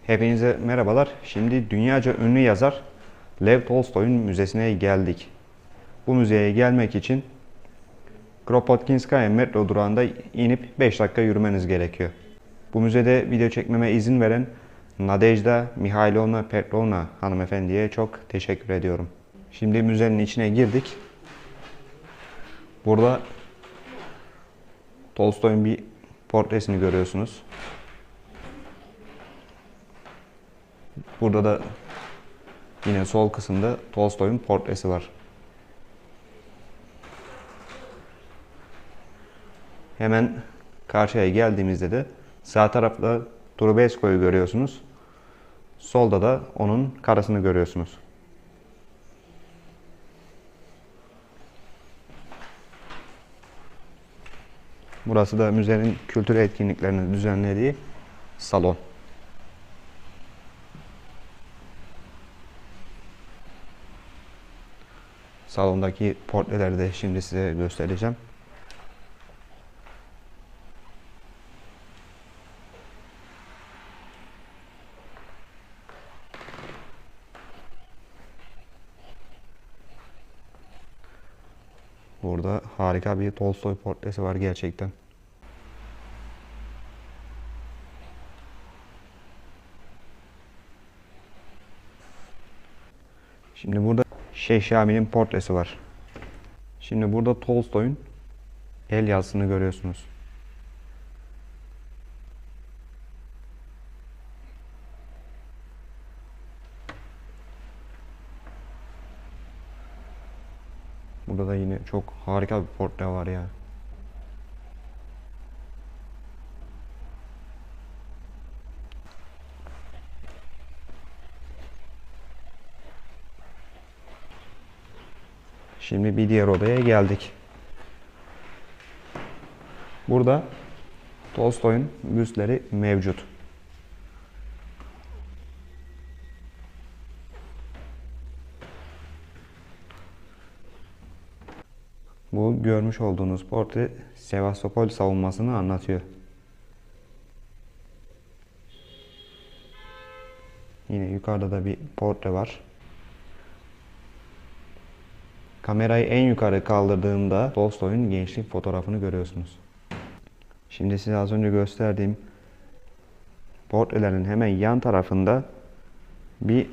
Hepinize merhabalar. Şimdi dünyaca ünlü yazar Lev Tolstoy'un müzesine geldik. Bu müzeye gelmek için Kropotkinskaya metro durağında inip 5 dakika yürümeniz gerekiyor. Bu müzede video çekmeme izin veren Nadejda Mihailovna Petrovna hanımefendiye çok teşekkür ediyorum. Şimdi müzenin içine girdik. Burada Tolstoy'un bir portresini görüyorsunuz. Burada da yine sol kısımda Tolstoy'un portresi var. Hemen karşıya geldiğimizde de sağ tarafta Trubetskoy'u görüyorsunuz. Solda da onun karısını görüyorsunuz. Burası da müzenin kültür etkinliklerini düzenlediği salon. Salondaki portreleri de şimdi size göstereceğim. Burada harika bir Tolstoy portresi var gerçekten. Şimdi burada Şeyh Şamil'in portresi var. Şimdi burada Tolstoy'un el yazısını görüyorsunuz. Burada da yine çok harika bir portre var ya. Şimdi bir diğer odaya geldik. Burada Tolstoy'un büstleri mevcut. Bu görmüş olduğunuz portre Sevastopol savunmasını anlatıyor. Yine yukarıda da bir portre var. Kamerayı en yukarı kaldırdığımda Tolstoy'un gençlik fotoğrafını görüyorsunuz. Şimdi size az önce gösterdiğim portrelerin hemen yan tarafında bir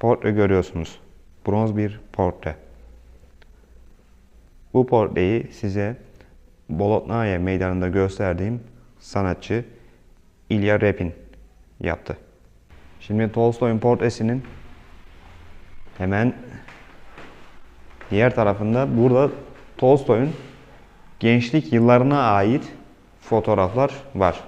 portre görüyorsunuz. Bronz bir portre. Bu portreyi size Bolotnaya Meydanı'nda gösterdiğim sanatçı İlya Repin yaptı. Şimdi Tolstoy'un portresinin hemen diğer tarafında burada Tolstoy'un gençlik yıllarına ait fotoğraflar var.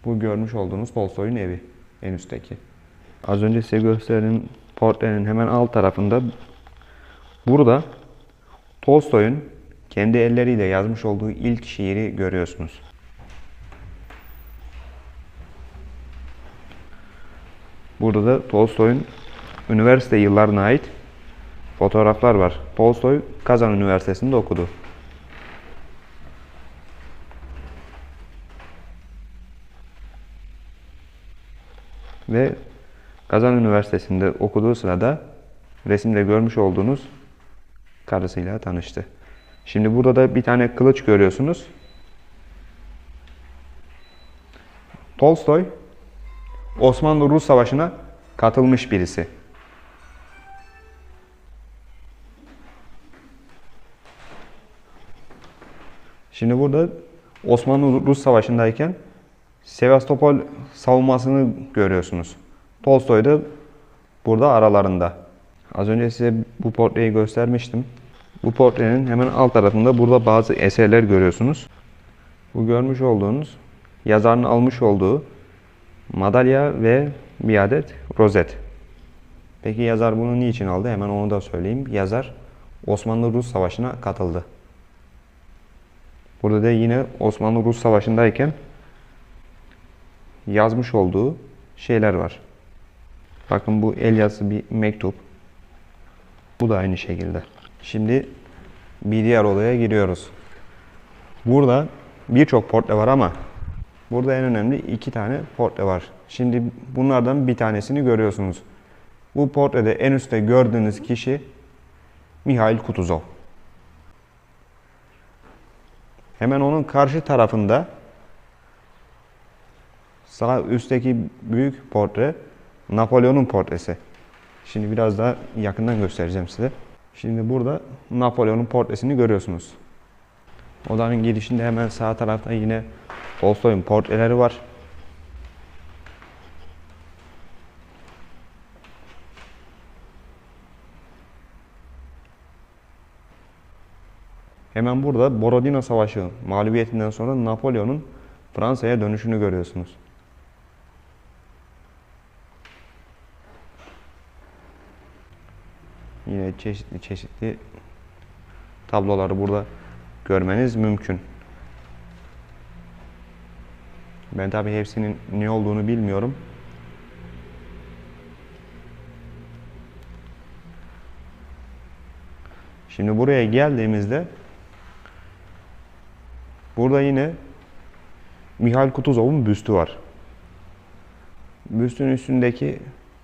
Bu görmüş olduğunuz Tolstoy'un evi en üstteki. Az önce size gösterdiğim portrenin hemen alt tarafında burada Tolstoy'un kendi elleriyle yazmış olduğu ilk şiiri görüyorsunuz. Burada da Tolstoy'un üniversite yıllarına ait fotoğraflar var. Tolstoy Kazan Üniversitesi'nde okudu. Ve Kazan Üniversitesi'nde okuduğu sırada resimde görmüş olduğunuz karısıyla tanıştı. Şimdi burada da bir tane kılıç görüyorsunuz. Tolstoy Osmanlı-Rus Savaşı'na katılmış birisi. Şimdi burada Osmanlı-Rus Savaşı'ndayken Sevastopol savunmasını görüyorsunuz. Tolstoy da burada aralarında. Az önce size bu portreyi göstermiştim. Bu portrenin hemen alt tarafında burada bazı eserler görüyorsunuz. Bu görmüş olduğunuz yazarın almış olduğu madalya ve bir adet rozet. Peki yazar bunu niçin aldı? Hemen onu da söyleyeyim. Yazar Osmanlı-Rus Savaşı'na katıldı. Burada da yine Osmanlı-Rus Savaşı'ndayken yazmış olduğu şeyler var. Bakın bu el yazısı bir mektup. Bu da aynı şekilde. Şimdi bir diğer odaya giriyoruz. Burada birçok portre var ama burada en önemli 2 tane portre var. Şimdi bunlardan bir tanesini görüyorsunuz. Bu portrede en üstte gördüğünüz kişi Mikhail Kutuzov. Hemen onun karşı tarafında sağ üstteki büyük portre Napolyon'un portresi. Şimdi biraz daha yakından göstereceğim size. Şimdi burada Napolyon'un portresini görüyorsunuz. Odanın girişinde hemen sağ tarafta yine Tolstoy'un portreleri var. Hemen burada Borodino Savaşı mağlubiyetinden sonra Napolyon'un Fransa'ya dönüşünü görüyorsunuz. Yine çeşitli tabloları burada görmeniz mümkün. Ben tabii hepsinin ne olduğunu bilmiyorum. Şimdi buraya geldiğimizde burada yine Mikhail Kutuzov'un büstü var. Büstün üstündeki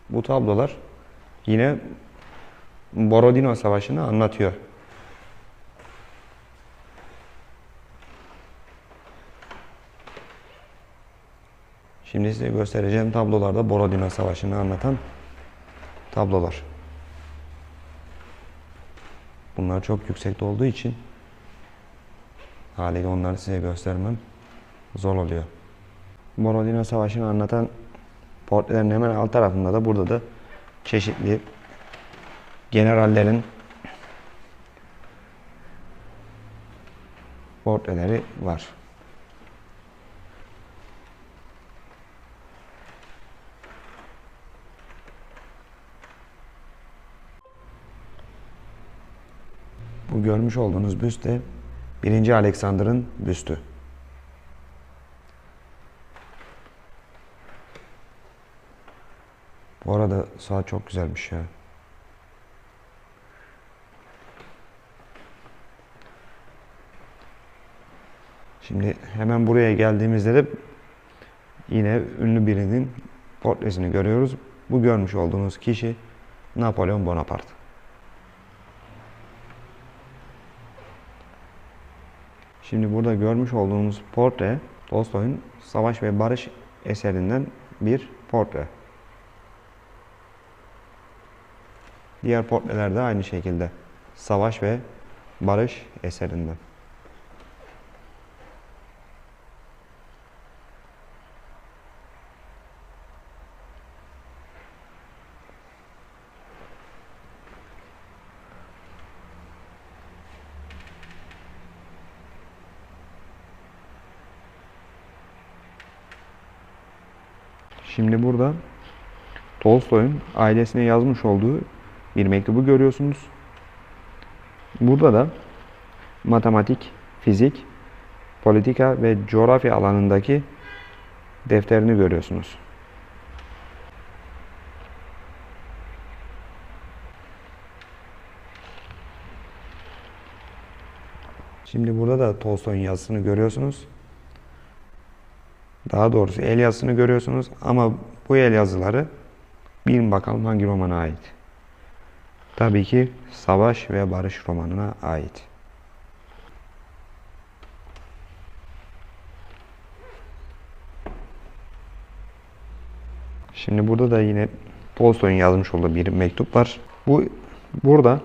bu tablolar yine Borodino Savaşı'nı anlatıyor. Şimdi size göstereceğim tablolarda Borodino Savaşı'nı anlatan tablolar. Bunlar çok yüksekte olduğu için haliyle onları size göstermem zor oluyor. Borodino Savaşı'nı anlatan portrelerin hemen alt tarafında da burada da çeşitli generallerin portreleri var. Bu görmüş olduğunuz büst de 1. Alexander'ın büstü. Bu arada saat çok güzelmiş ya. Şimdi hemen buraya geldiğimizde de yine ünlü birinin portresini görüyoruz. Bu görmüş olduğunuz kişi Napolyon Bonaparte. Şimdi burada görmüş olduğunuz portre Tolstoy'un Savaş ve Barış eserinden bir portre. Diğer portreler de aynı şekilde Savaş ve Barış eserinden. Şimdi burada Tolstoy'un ailesine yazmış olduğu bir mektubu görüyorsunuz. Burada da matematik, fizik, politika ve coğrafya alanındaki defterini görüyorsunuz. Şimdi burada da Tolstoy'un yazısını görüyorsunuz. Daha doğrusu el yazısını görüyorsunuz ama bu el yazıları bilin bakalım hangi romana ait. Tabii ki Savaş ve Barış romanına ait. Şimdi burada da yine Tolstoy'un yazmış olduğu bir mektup var. Bu burada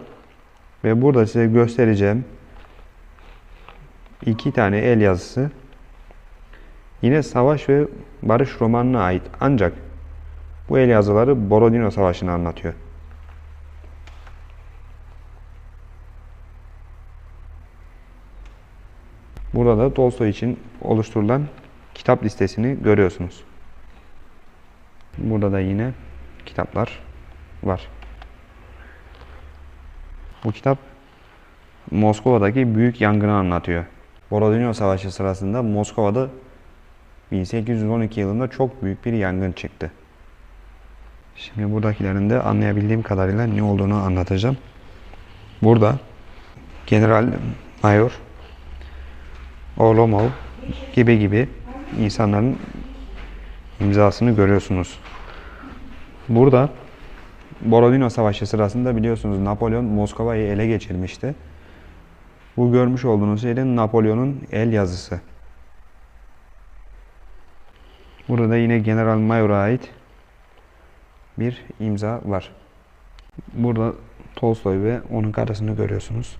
ve burada size göstereceğim 2 tane el yazısı yine Savaş ve Barış romanına ait. Ancak bu el yazıları Borodino Savaşı'nı anlatıyor. Burada da Tolstoy için oluşturulan kitap listesini görüyorsunuz. Burada da yine kitaplar var. Bu kitap Moskova'daki büyük yangını anlatıyor. Borodino Savaşı sırasında Moskova'da 1812 yılında çok büyük bir yangın çıktı. Şimdi buradakilerin de anlayabildiğim kadarıyla ne olduğunu anlatacağım. Burada General Mayor Oğlumov gibi insanların imzasını görüyorsunuz. Burada Borodino Savaşı sırasında biliyorsunuz Napolyon Moskova'yı ele geçirmişti. Bu görmüş olduğunuz şey de Napolyon'un el yazısı. Burada yine General Mayor'a ait bir imza var. Burada Tolstoy ve onun karısını görüyorsunuz.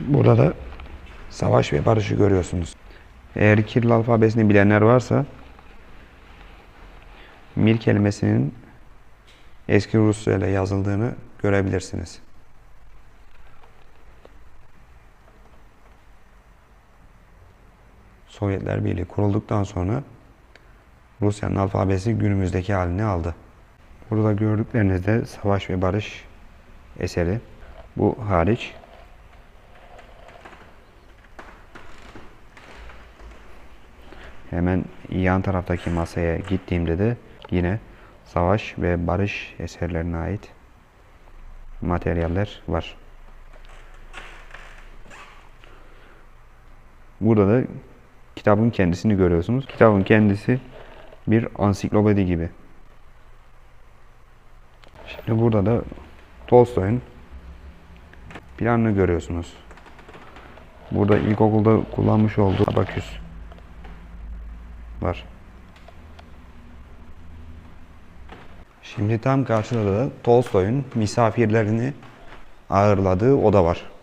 Burada da Savaş ve Barış'ı görüyorsunuz. Eğer Kiril alfabesini bilenler varsa Mir kelimesinin eski Rusça ile yazıldığını görebilirsiniz. Sovyetler Birliği kurulduktan sonra Rusya'nın alfabesi günümüzdeki halini aldı. Burada gördükleriniz de Savaş ve Barış eseri. Bu hariç. Hemen yan taraftaki masaya gittiğimde de yine Savaş ve Barış eserlerine ait materyaller var. Burada da kitabın kendisini görüyorsunuz. Kitabın kendisi bir ansiklopedi gibi. Şimdi burada da Tolstoy'un planını görüyorsunuz. Burada ilkokulda kullanmış olduğu abaküs var. Şimdi tam karşıda da Tolstoy'un misafirlerini ağırladığı oda var.